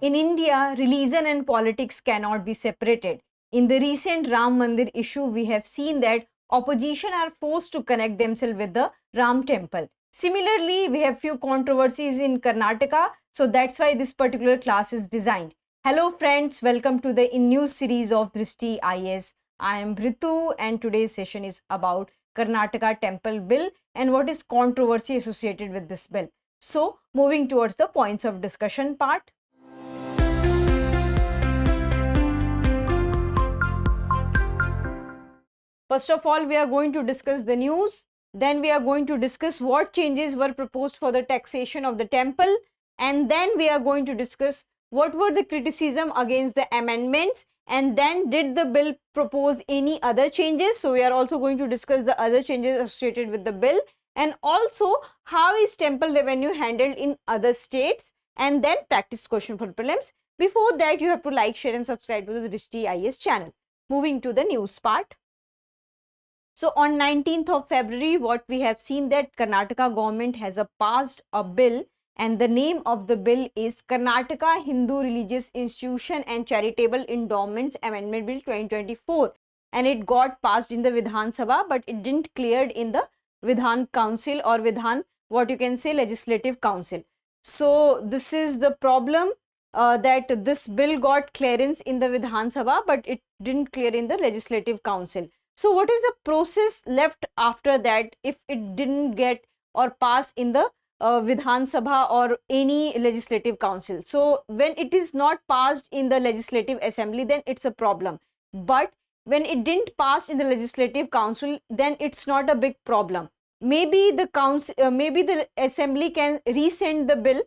In India, religion and politics cannot be separated. In the recent Ram Mandir issue, we have seen that opposition are forced to connect themselves with the Ram temple. Similarly, we have few controversies in Karnataka, so that's why this particular class is designed. Hello friends, welcome to the InNews series of Drishti IAS. I am Ritu and today's session is about Karnataka temple bill and what is controversy associated with this bill. So, moving towards the points of discussion part. First of all, we are going to discuss the news. Then we are going to discuss what changes were proposed for the taxation of the temple. And then we are going to discuss what were the criticism against the amendments. And then did the bill propose any other changes? So we are also going to discuss the other changes associated with the bill. And also how is temple revenue handled in other states? And then practice question for prelims. Before that, you have to like, share and subscribe to the Drishti IAS channel. Moving to the news part. So on 19th of February, what we have seen that Karnataka government has passed a bill, and the name of the bill is Karnataka Hindu Religious Institution and Charitable Endowments Amendment Bill 2024, and it got passed in the Vidhan Sabha, but it didn't cleared in the Vidhan Council or Vidhan, what you can say, Legislative Council. So this is the problem that this bill got clearance in the Vidhan Sabha, but it didn't clear in the Legislative Council. So what is the process left after that if it didn't get or pass in the Vidhan Sabha or any legislative council? So when it is not passed in the legislative assembly, then it's a problem. But when it didn't pass in the legislative council, then it's not a big problem. Maybe the council, maybe the assembly can resend the bill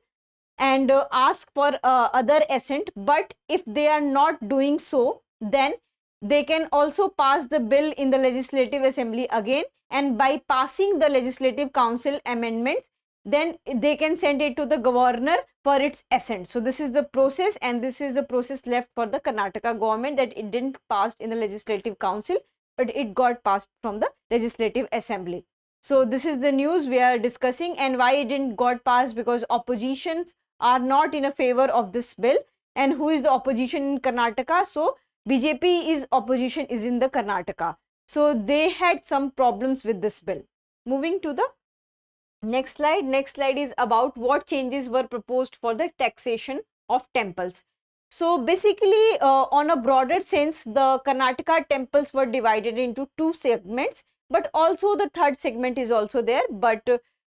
and ask for other assent. But if they are not doing so, then they can also pass the bill in the legislative assembly again, and by passing the legislative council amendments, then they can send it to the governor for its assent. So this is the process, and this is the process left for the Karnataka government, that it didn't pass in the legislative council, but it got passed from the legislative assembly. So this is the news we are discussing, and why it didn't got passed, because oppositions are not in a favor of this bill. And who is the opposition in Karnataka? So BJP is opposition is in the Karnataka. So they had some problems with this bill. Moving to the next slide. Next slide is about what changes were proposed for the taxation of temples. So basically on a broader sense, the Karnataka temples were divided into two segments, but also the third segment is also there, but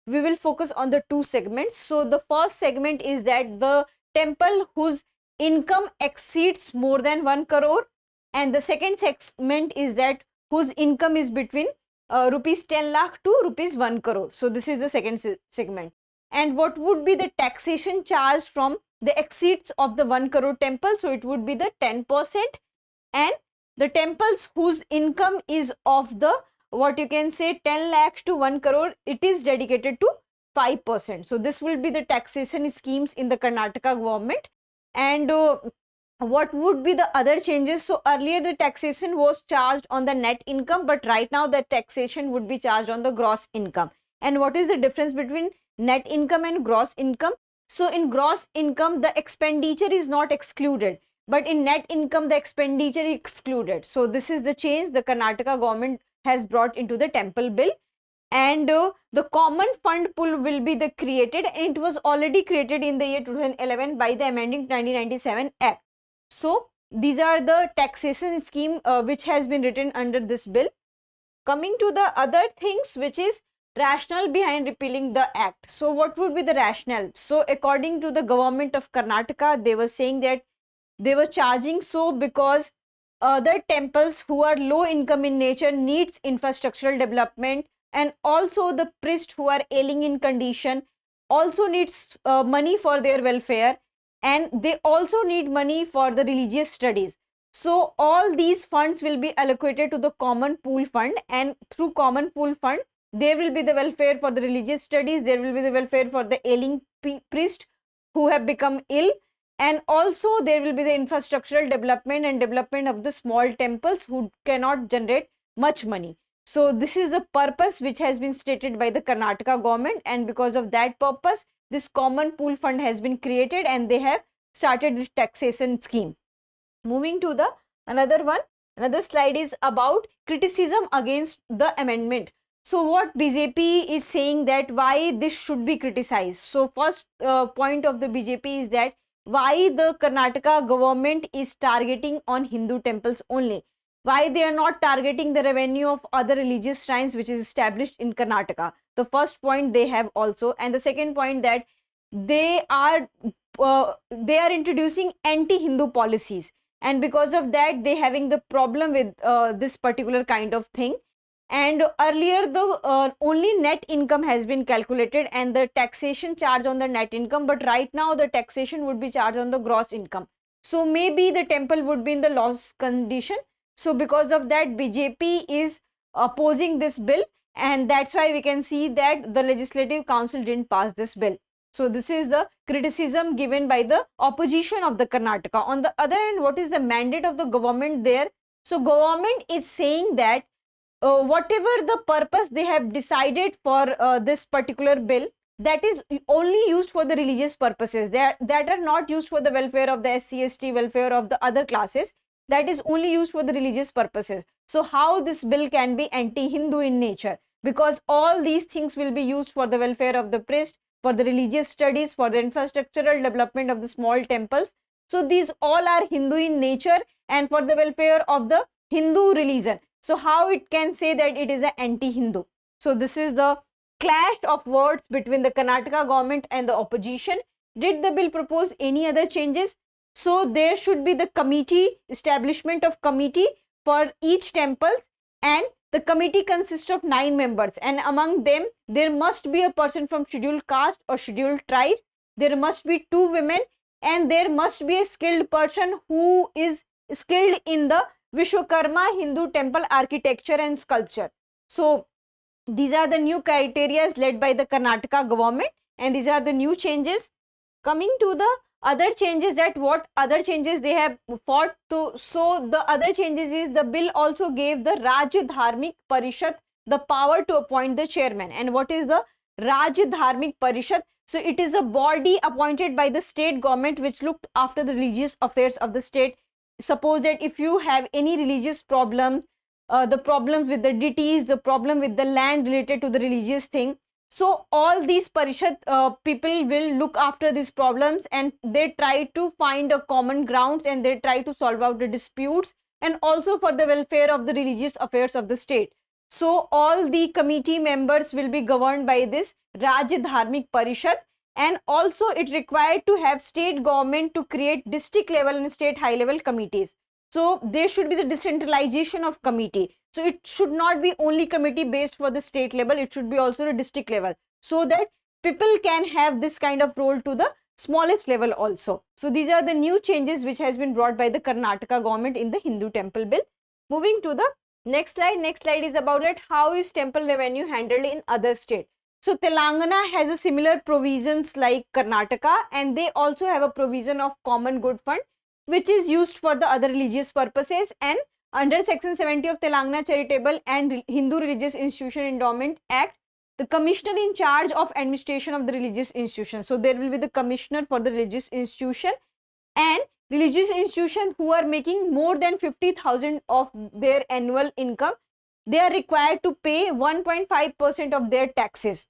we will focus on the two segments. So the first segment is that the temple whose income exceeds more than 1 crore, and the second segment is that whose income is between rupees 10 lakh to rupees 1 crore. So this is the second segment. And what would be the taxation charged from the exceeds of the 1 crore temple? So it would be the 10%, and the temples whose income is of the, what you can say, 10 lakh to 1 crore, it is dedicated to 5%. So this will be the taxation schemes in the Karnataka government. And what would be the other changes? So earlier the taxation was charged on the net income, but right now the taxation would be charged on the gross income. And what is the difference between net income and gross income? So in gross income, the expenditure is not excluded, but in net income, the expenditure is excluded. So this is the change the Karnataka government has brought into the temple bill. And the common fund pool will be the created, and it was already created in the year 2011 by the amending 1997 Act. So these are the taxation scheme which has been written under this bill. Coming to the other things, which is rationale behind repealing the act. So what would be the rationale? So according to the government of Karnataka, they were saying that they were charging so because other temples who are low income in nature needs infrastructural development, and also the priests who are ailing in condition also needs money for their welfare, and they also need money for the religious studies. So all these funds will be allocated to the common pool fund, and through common pool fund there will be the welfare for the religious studies, there will be the welfare for the ailing priest who have become ill, and also there will be the infrastructural development and development of the small temples who cannot generate much money. So this is the purpose which has been stated by the Karnataka government, and because of that purpose, this common pool fund has been created, and they have started this taxation scheme. Moving to the another one, another slide is about criticism against the amendment. So what BJP is saying that why this should be criticized. So first point of the BJP is that why the Karnataka government is targeting on Hindu temples only. Why they are not targeting the revenue of other religious shrines which is established in Karnataka. The first point they have also, and the second point that they are introducing anti-Hindu policies, and because of that they having the problem with this particular kind of thing. And earlier the only net income has been calculated and the taxation charged on the net income, but right now the taxation would be charged on the gross income. So maybe the temple would be in the loss condition. So because of that BJP is opposing this bill, and that's why we can see that the Legislative Council didn't pass this bill. So this is the criticism given by the opposition of the Karnataka. On the other hand, what is the mandate of the government there? So government is saying that whatever the purpose they have decided for this particular bill, that is only used for the religious purposes, that are not used for the welfare of the SC/ST, welfare of the other classes, that is only used for the religious purposes. So how this bill can be anti-Hindu in nature? Because all these things will be used for the welfare of the priest, for the religious studies, for the infrastructural development of the small temples. So these all are Hindu in nature and for the welfare of the Hindu religion. So how it can say that it is an anti-Hindu? So this is the clash of words between the Karnataka government and the opposition. Did the bill propose any other changes? So there should be the committee, establishment of committee for each temples, and the committee consists of 9 members, and among them there must be a person from scheduled caste or scheduled tribe. There must be 2 women, and there must be a skilled person who is skilled in the Vishwakarma Hindu temple architecture and sculpture. So these are the new criteria led by the Karnataka government, and these are the new changes. Coming to the other changes, that what other changes they have fought to. So the other changes is the bill also gave the Rajya Dharmik Parishad the power to appoint the chairman. And what is the Rajya Dharmik Parishad? So it is a body appointed by the state government which looked after the religious affairs of the state. Suppose that if you have any religious problem, the problems with the deities, the problem with the land related to the religious thing, so all these parishad people will look after these problems, and they try to find a common grounds and they try to solve out the disputes, and also for the welfare of the religious affairs of the state. So all the committee members will be governed by this Rajya Dharmik Parishad, and also it required to have state government to create district level and state high level committees. So there should be the decentralization of committee. So it should not be only committee based for the state level, it should be also the district level, so that people can have this kind of role to the smallest level also. So these are the new changes which has been brought by the Karnataka government in the Hindu temple bill. Moving to the next slide. Next slide is about it, how is temple revenue handled in other states. So Telangana has a similar provisions like Karnataka, and they also have a provision of common good fund which is used for the other religious purposes. And under section 70 of Telangana Charitable and Hindu Religious Institution Endowment Act, the commissioner in charge of administration of the religious institution. So there will be the commissioner for the religious institution, and religious institution who are making more than 50,000 of their annual income, they are required to pay 1.5% of their taxes.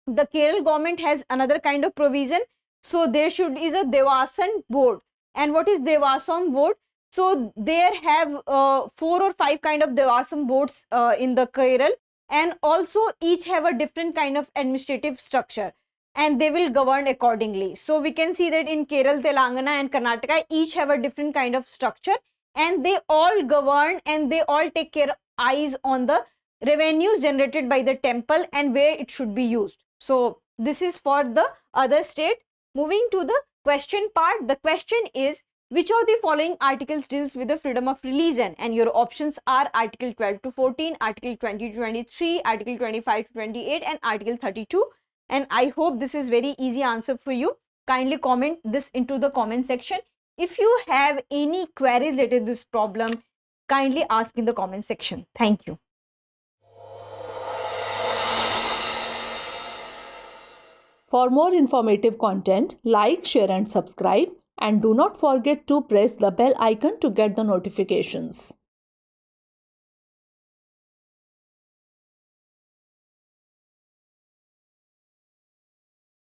The Kerala government has another kind of provision. So there is a Devasan board. And what is Devasam board? So there have 4 or 5 kind of Devasam boards in the Kerala, and also each have a different kind of administrative structure, and they will govern accordingly. So we can see that in Kerala, Telangana and Karnataka each have a different kind of structure, and they all govern and they all take eyes on the revenues generated by the temple and where it should be used. So this is for the other state. Moving to the question part, the question is, which of the following articles deals with the freedom of religion? And your options are Article 12 to 14, Article 20 to 23, Article 25 to 28 and Article 32. And I hope this is very easy answer for you. Kindly comment this into the comment section. If you have any queries related to this problem, kindly ask in the comment section. Thank you. For more informative content, like, share and subscribe. And do not forget to press the bell icon to get the notifications.